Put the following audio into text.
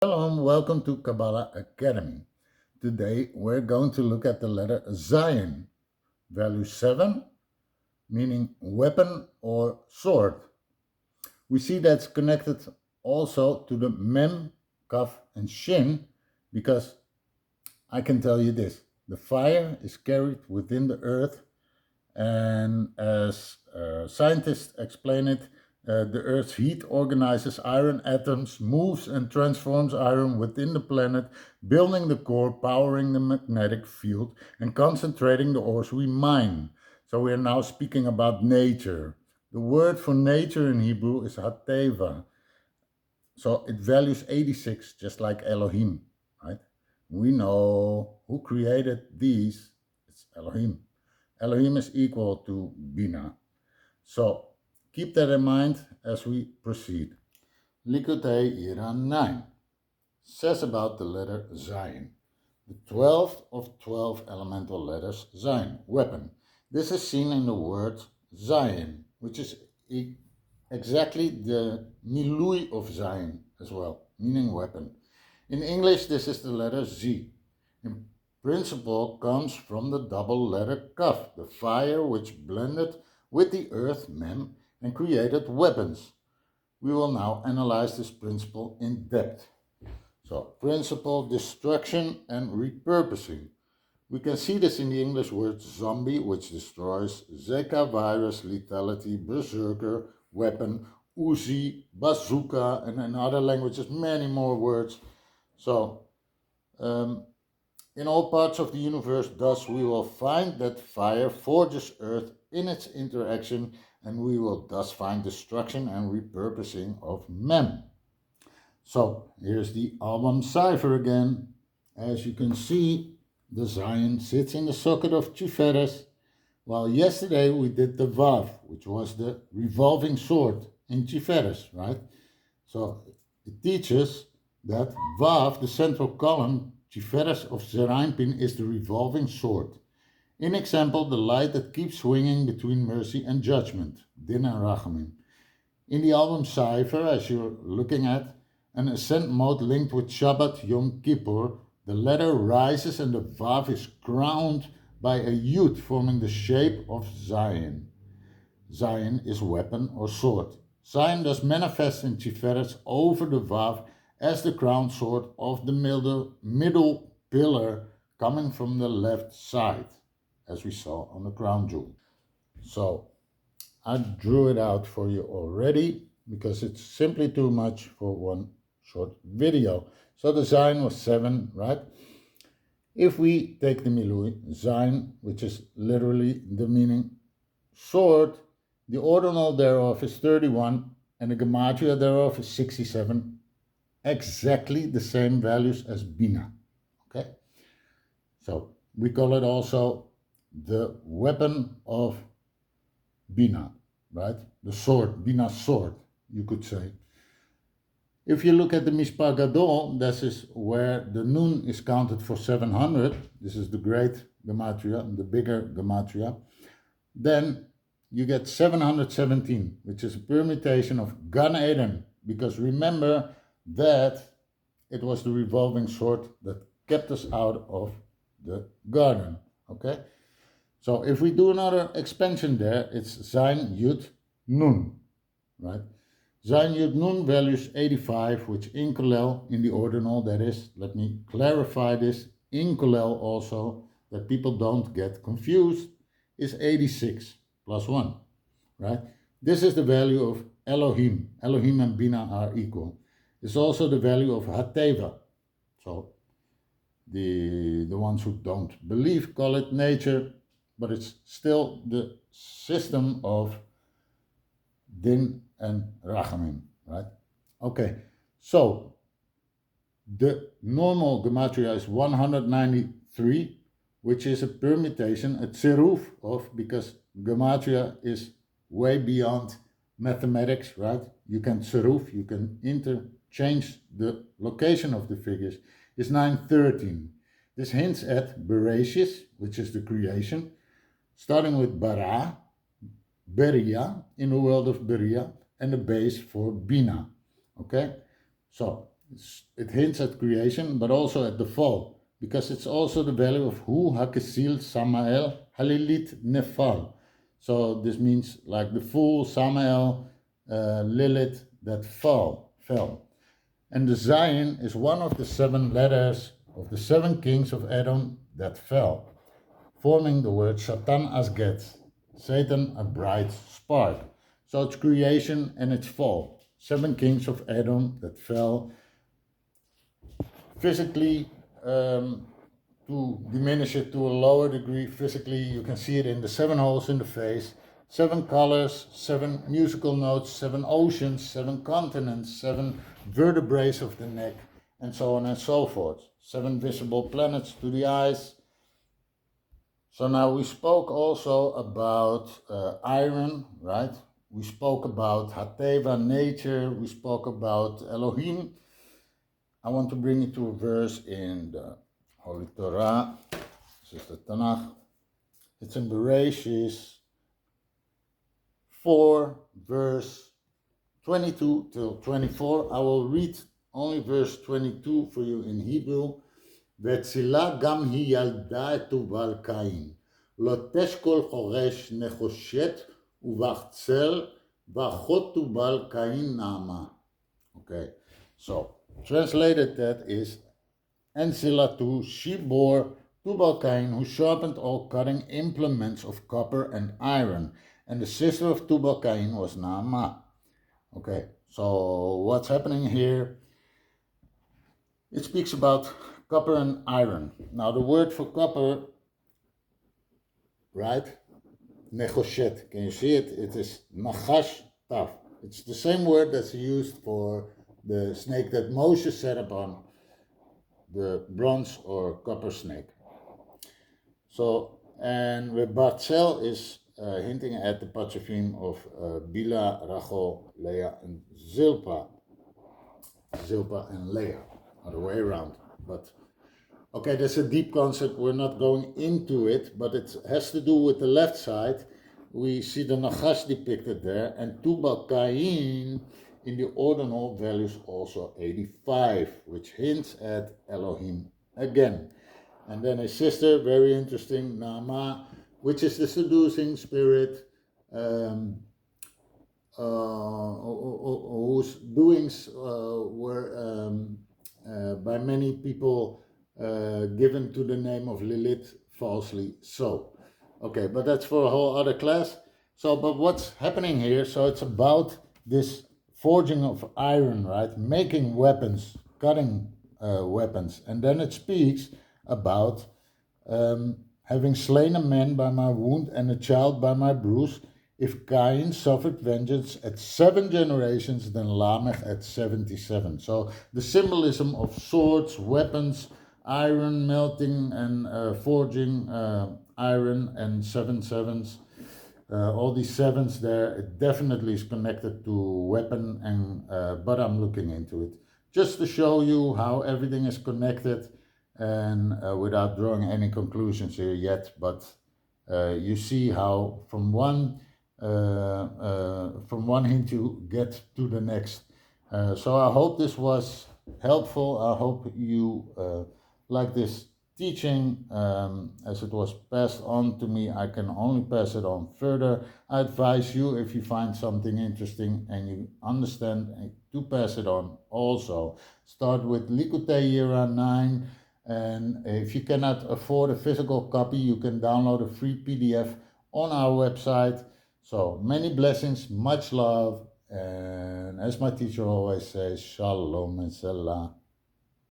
Shalom, welcome to Kabbalah Academy. Today we're going to look at the letter Zayin, value 7, meaning weapon or sword. We see that's connected also to the Mem, Kaf, and Shin, because I can tell you this, the fire is carried within the earth, and as scientists explain it, the Earth's heat organizes iron atoms, moves and transforms iron within the planet, building the core, powering the magnetic field, and concentrating the ores we mine. So we are now speaking about nature. The word for nature in Hebrew is hateva. So it values 86, just like Elohim, right? We know who created these. It's Elohim. Elohim is equal to Bina. So keep that in mind as we proceed. Likkutei Yirah 9 says about the letter Zayin, the 12th of 12 elemental letters, Zayin, weapon. This is seen in the word Zayin, which is exactly the milui of Zayin as well, meaning weapon. In English, this is the letter Z. In principle, comes from the double letter Kaf, the fire which blended with the earth, Mem, and created weapons. We will now analyze this principle in depth. So, principle, destruction, and repurposing. We can see this in the English word zombie, which destroys, Zika virus, lethality, berserker, weapon, Uzi, bazooka, and in other languages, many more words. So, in all parts of the universe, thus we will find that fire forges earth in its interaction, and we will thus find destruction and repurposing of Mem. So here's the album cipher again. As you can see, the Zayin sits in the socket of Tiferes, while yesterday we did the Vav, which was the revolving sword in Tiferes, right? So it teaches that Vav, the central column, Tiferes of Zerampin, is the revolving sword. In example, the light that keeps swinging between mercy and judgment, Din and Rachamim. In the album cipher, as you're looking at, an ascent mode linked with Shabbat Yom Kippur, the letter rises and the Vav is crowned by a Yud forming the shape of Zayin. Zayin is weapon or sword. Zayin thus manifests in Tiferes over the Vav as the crown sword of the middle pillar coming from the left side, as we saw on the crown jewel. So I drew it out for you already because it's simply too much for one short video. So the Zayin was 7, right? If we take the Milui, Zayin, which is literally the meaning sword, the ordinal thereof is 31 and the gematria thereof is 67, exactly the same values as Bina. Okay? So we call it also the weapon of Bina, right? The sword, Bina's sword, you could say. If you look at the Mishpah Gadol, this is where the Nun is counted for 700. This is the great gematria, the bigger gematria. Then you get 717, which is a permutation of Gan Eden, because remember that it was the revolving sword that kept us out of the garden, okay? So if we do another expansion there, it's Zayin Yud Nun, right? Zayin Yud Nun values 85, which in Kollel, in the ordinal, that is, let me clarify this, in Kollel also, that people don't get confused, is 86 plus 1, right? This is the value of Elohim. Elohim and Bina are equal. It's also the value of Hateva. So the ones who don't believe call it nature, but it's still the system of Din and Rachamim, right? Okay, so the normal gematria is 193, which is a permutation, a tziruf of, because gematria is way beyond mathematics, right? You can tziruf, you can interchange the location of the figures, is 913. This hints at Bereshis, which is the creation, starting with Bara, Beria, in the world of Beria, and the base for Bina, okay? So It hints at creation, but also at the fall, because it's also the value of Hu Hakesil Samael Halilit Nefal. So this means like the fool Samael Lilith that fell. And the Zayin is one of the 7 letters of the 7 kings of Edom that fell, forming the word Satan Asget, Satan a bright spark. So it's creation and it's fall. 7 kings of Edom that fell. Physically, to diminish it to a lower degree, physically you can see it in the 7 holes in the face, 7 colors, 7 musical notes, 7 oceans, 7 continents, 7 vertebrae of the neck, and so on and so forth. 7 visible planets to the eyes. So now we spoke also about iron, right? We spoke about Hateva, nature. We spoke about Elohim. I want to bring you to a verse in the Holy Torah. This is the Tanakh. It's in Bereshis 4, verse 22 till 24. I will read only verse 22 for you in Hebrew. וצילה גם היא ילדה את תובל קין. לא תשקול חורש נחושת ובחצל ואחות תובל קין נעמה. Okay, so translated that is, and Zilatu, she bore Tubal-Cain, who sharpened all cutting implements of copper and iron, and the sister of Tubal-Cain was Naamah. Okay, so what's happening here? It speaks about copper and iron. Now the word for copper, right? Nechoshet. Can you see it? It is nachash taf. It's the same word that's used for the snake that Moshe set upon, the bronze or copper snake. So, and with Bartzel is hinting at the Patsafim of Bila, Rachel, Leah, and Zilpa. Zilpa and Leah, other way around. But okay, that's a deep concept. We're not going into it, but it has to do with the left side. We see the Nachash depicted there, and Tubal-Cain in the ordinal values also 85, which hints at Elohim again. And then his sister, very interesting, Naamah, which is the seducing spirit, whose doings were by many people given to the name of Lilith, falsely so. Okay, but that's for a whole other class. So, but what's happening here? So it's about this forging of iron, right? Making weapons, cutting weapons. And then it speaks about having slain a man by my wound and a child by my bruise. If Cain suffered vengeance at 7 generations, then Lamech at 77. So the symbolism of swords, weapons, iron melting and forging iron, and 7 sevens. All these 7s there, it definitely is connected to weapon, and but I'm looking into it just to show you how everything is connected, and without drawing any conclusions here yet. But you see how from one hint you get to the next. So I hope this was helpful. I hope you like this teaching. As it was passed on to me, I can only pass it on further. I advise you, if you find something interesting and you understand, to pass it on also. Start with Likkutei Yirah 9, and if you cannot afford a physical copy, you can download a free PDF on our website. So many blessings, much love, and as my teacher always says, Shalom and Selah.